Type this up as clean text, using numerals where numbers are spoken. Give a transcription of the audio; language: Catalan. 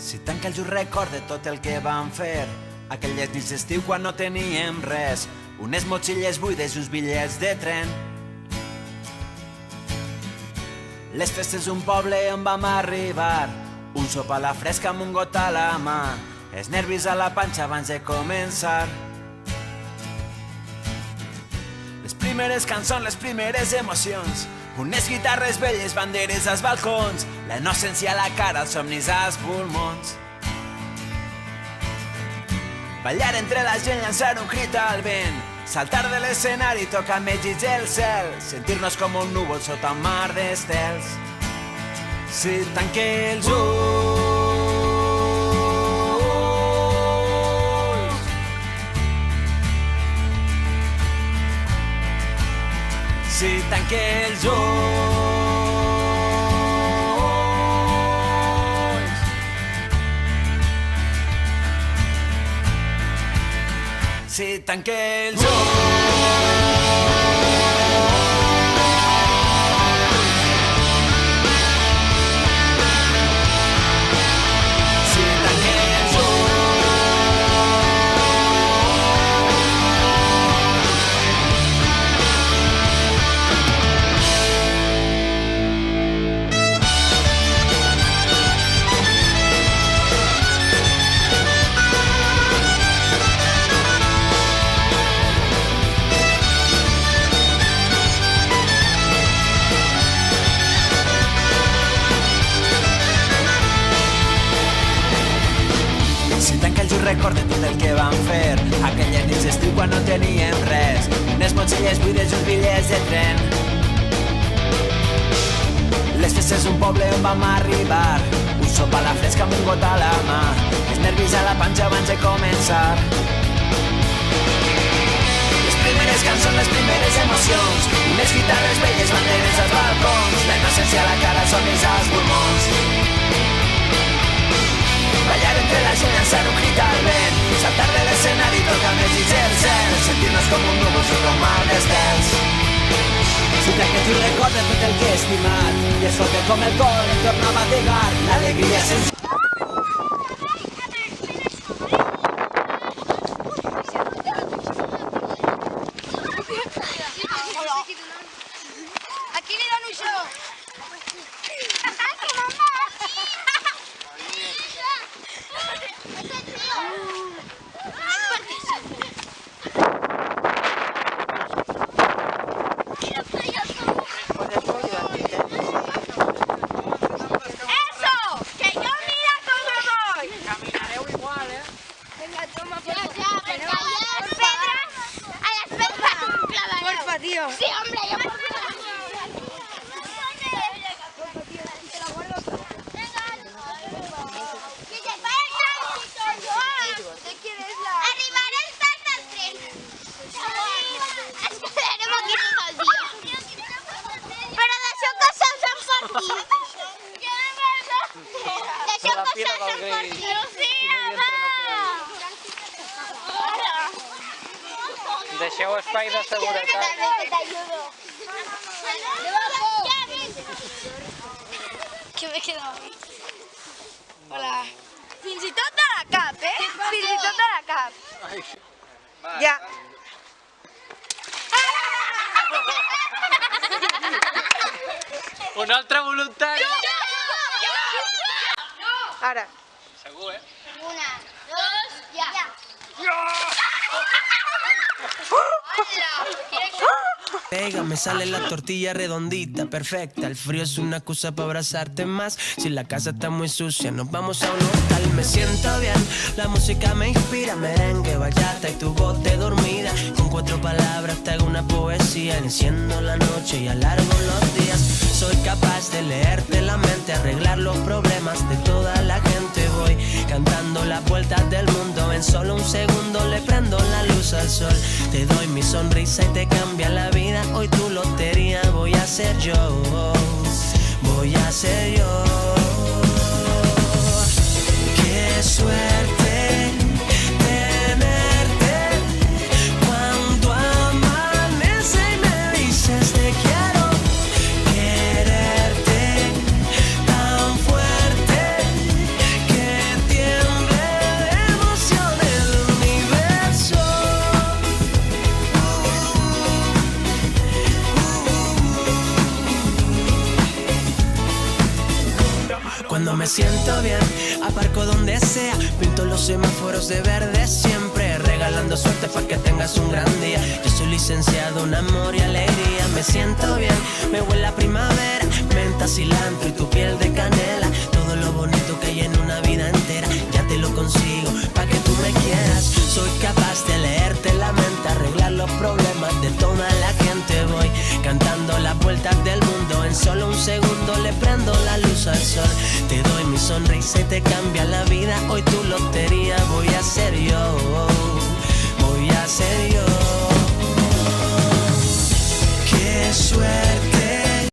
Si tanca el just record de tot el que vam fer aquelles nits d'estiu quan no teníem res, unes motxilles buides i uns bitllets de tren. Les festes d'un poble on vam arribar, un sopar a la fresca amb un got a la mà, els nervis a la panxa abans de començar. Les primeres cançons, les primeres emocions, unes guitarres velles, banderes als balcons, la innocència a la cara, els somnis als pulmons. Ballar entre la gent, llançar un crit al vent, saltar de l'escenari, tocar més llits el cel, sentir-nos com un núvol sota un mar d'estels. Si tanque els ulls, si tanque els ulls, si tanque els ulls. Record de tot el que vam fer aquelles nits d'estiu quan no teníem res, unes motxilles buides i uns bitllets de tren. Les festes d'un poble on vam arribar, un sopar a la fresca amb un got a la mà, els nervis a la panxa abans de començar. Les primeres cançons, les primeres emocions, unes guitarres velles, banderes als balcons, la innocència a la cara, somnis als pulmons. Ballar entre la gent, llançar un crit al vent, saltar de l'escenari, tocar més llits el cel, sentir-nos com un núvol sota un mar d'estels. Si d'aquest tu recorda tot el que he estimat i escolta com el cor em torna a bategar, l'alegria sense... Aquí li dono jo. Tío. Sí, hombre, yo por favor. Te lo guardo. ¿Qué quieres la? Arribar el tard al tren. Esperarem aquí tot el dia. Però d'això que se'ls han partit. D'això que se'ls han partit. Sí, Deixeu espai de seguretat. Que t'ajudo. Que me quedo aquí. Hola. Fins i tot de la cap, Fins i tot de la cap. Ja. Un altre voluntari. Ara. Segur, Una, dos, ja. Pega, me sale la tortilla redondita, perfecta. El frío es una excusa para abrazarte más. Si la casa está muy sucia, nos vamos a un hotel. Me siento bien, la música me inspira. Merengue, bachata y tu voz de dormida. Con 4 palabras te hago una poesía. Enciendo la noche y alargo los días. Soy capaz de leerte la mente, arreglar los problemas de toda la gente. Voy cantando las vueltas del mundo. En solo un segundo le prendo la luz al sol. Te doy mi sonrisa y te cambia la vida. Hoy tu lotería voy a ser yo. Voy a ser yo. Qué suerte tenerte cuando amanece y me dices te quiero. Quererte tan fuerte que Cuando me siento bien, aparco donde sea, pinto los semáforos de verde siempre, regalando suerte para que tengas un gran día. Yo soy licenciado en amor y alegría. Me siento bien, me huele a primavera, menta, cilantro y tu piel de canela. Todo lo bonito que hay en una vida entera, ya te lo consigo para que tú me quieras. Soy capaz de leerte la mente, arreglar los problemas de toda la gente. Voy cantando las vueltas del mundo, en solo un segundo le prendo la luz al sol. Te doy mi sonrisa y te cambia la vida. Hoy tu lotería voy a ser yo, voy a ser yo.